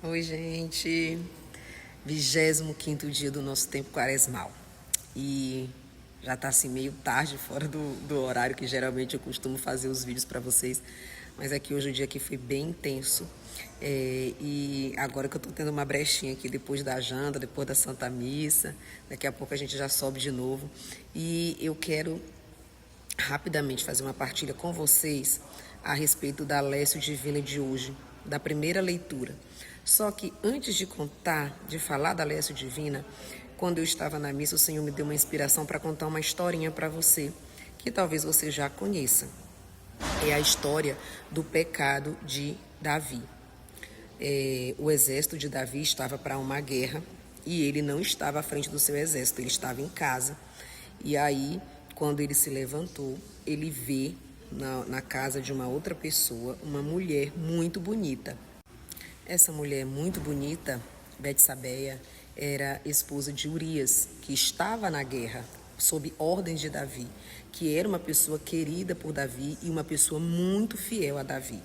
Oi, gente. 25º dia do nosso tempo quaresmal. E já tá assim meio tarde, fora do horário que geralmente eu costumo fazer os vídeos para vocês. Mas é que hoje o dia aqui foi bem intenso. E agora que eu tô tendo uma brechinha aqui depois da janta, depois da Santa Missa, daqui a pouco a gente já sobe de novo. E eu quero rapidamente fazer uma partilha com vocês a respeito da Lécio Divina de hoje, da primeira leitura. Só que antes de contar, de falar da Lécio Divina, quando eu estava na missa, o Senhor me deu uma inspiração para contar uma historinha para você, que talvez você já conheça. É a história do pecado de Davi. O exército de Davi estava para uma guerra e ele não estava à frente do seu exército, ele estava em casa. E aí, quando ele se levantou, ele vê na casa de uma outra pessoa uma mulher muito bonita. Essa mulher muito bonita, Betsabeia, era esposa de Urias, que estava na guerra, sob ordens de Davi, que era uma pessoa querida por Davi e uma pessoa muito fiel a Davi.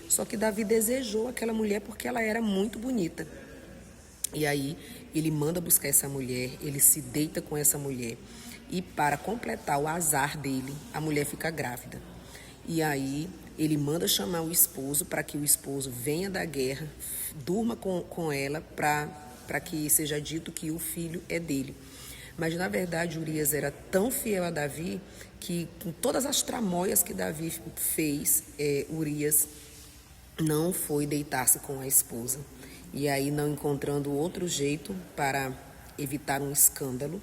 Só que Davi desejou aquela mulher porque ela era muito bonita. E aí ele manda buscar essa mulher, ele se deita com essa mulher. E para completar o azar dele, a mulher fica grávida. E aí ele manda chamar o esposo para que o esposo venha da guerra, durma com ela para que seja dito que o filho é dele. Mas na verdade Urias era tão fiel a Davi que com todas as tramóias que Davi fez, Urias não foi deitar-se com a esposa. E aí, não encontrando outro jeito para evitar um escândalo,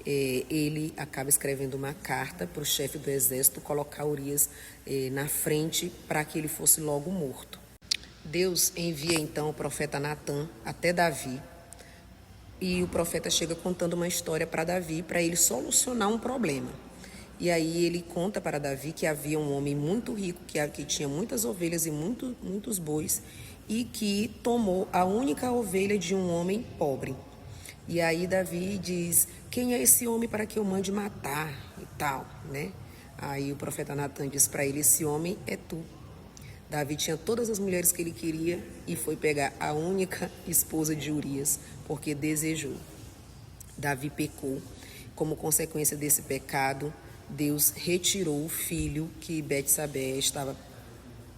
ele acaba escrevendo uma carta para o chefe do exército colocar Urias na frente para que ele fosse logo morto. Deus envia então o profeta Natã até Davi e o profeta chega contando uma história para Davi para ele solucionar um problema. E aí ele conta para Davi que havia um homem muito rico, que tinha muitas ovelhas e muitos bois, e que tomou a única ovelha de um homem pobre. E aí Davi diz, quem é esse homem para que eu mande matar e tal, né? Aí o profeta Natã diz para ele, esse homem é tu. Davi tinha todas as mulheres que ele queria e foi pegar a única esposa de Urias, porque desejou. Davi pecou. Como consequência desse pecado, Deus retirou o filho que Betsabeia estava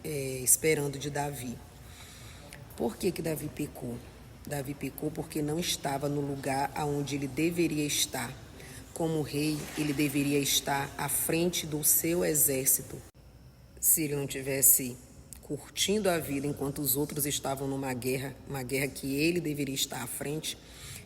esperando de Davi. Por que Davi pecou? Davi pecou porque não estava no lugar onde ele deveria estar. Como rei, ele deveria estar à frente do seu exército. Se ele não tivesse curtindo a vida enquanto os outros estavam numa guerra, uma guerra que ele deveria estar à frente,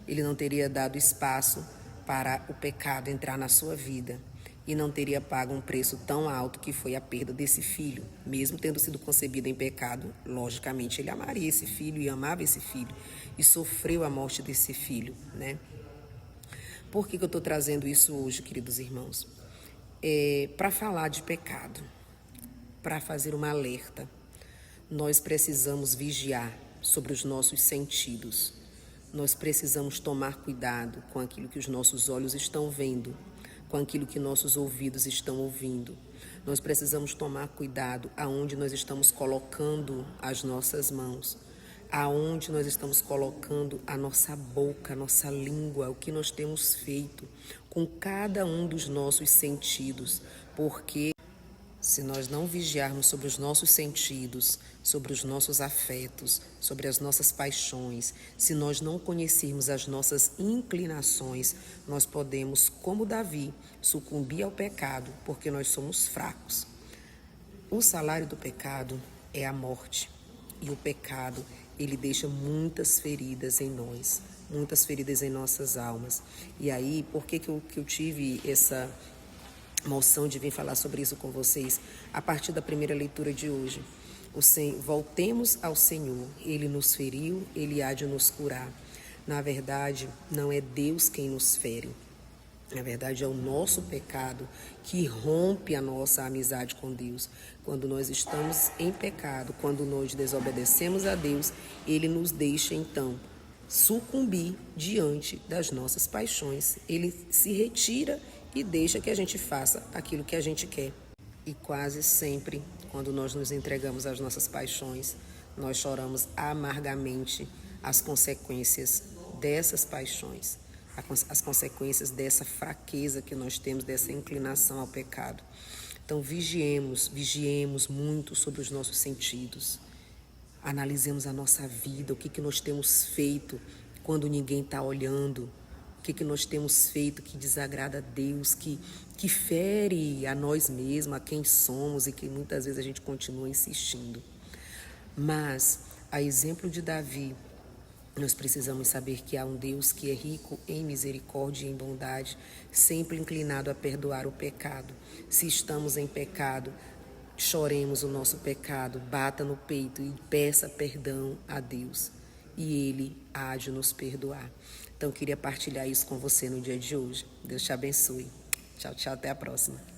ele não teria dado espaço para o pecado entrar na sua vida e não teria pago um preço tão alto que foi a perda desse filho. Mesmo tendo sido concebido em pecado, logicamente ele amaria esse filho e amava esse filho e sofreu a morte desse filho, né? Por que eu estou trazendo isso hoje, queridos irmãos? Para falar de pecado, para fazer uma alerta. Nós precisamos vigiar sobre os nossos sentidos. Nós precisamos tomar cuidado com aquilo que os nossos olhos estão vendo, com aquilo que nossos ouvidos estão ouvindo. Nós precisamos tomar cuidado aonde nós estamos colocando as nossas mãos, aonde nós estamos colocando a nossa boca, a nossa língua, o que nós temos feito com cada um dos nossos sentidos, porque se nós não vigiarmos sobre os nossos sentidos, sobre os nossos afetos, sobre as nossas paixões, se nós não conhecermos as nossas inclinações, nós podemos, como Davi, sucumbir ao pecado, porque nós somos fracos. O salário do pecado é a morte, e o pecado, ele deixa muitas feridas em nós, muitas feridas em nossas almas. E aí, por que eu tive essa moção de vir falar sobre isso com vocês a partir da primeira leitura de hoje? Voltemos ao Senhor, Ele nos feriu, Ele há de nos curar. Na verdade, não é Deus quem nos fere. Na verdade, é o nosso pecado que rompe a nossa amizade com Deus. Quando nós estamos em pecado, quando nós desobedecemos a Deus, Ele nos deixa, então, sucumbir diante das nossas paixões. Ele se retira e deixa que a gente faça aquilo que a gente quer. E quase sempre, quando nós nos entregamos às nossas paixões, nós choramos amargamente as consequências dessas paixões, as consequências dessa fraqueza que nós temos, dessa inclinação ao pecado. Então, vigiemos muito sobre os nossos sentidos. Analisemos a nossa vida, o que nós temos feito quando ninguém está olhando, o que nós temos feito que desagrada a Deus, que fere a nós mesmos, a quem somos, e que muitas vezes a gente continua insistindo. Mas, a exemplo de Davi, nós precisamos saber que há um Deus que é rico em misericórdia e em bondade, sempre inclinado a perdoar o pecado. Se estamos em pecado, choremos o nosso pecado, bata no peito e peça perdão a Deus. E Ele há de nos perdoar. Então, eu queria partilhar isso com você no dia de hoje. Deus te abençoe. Tchau, tchau. Até a próxima.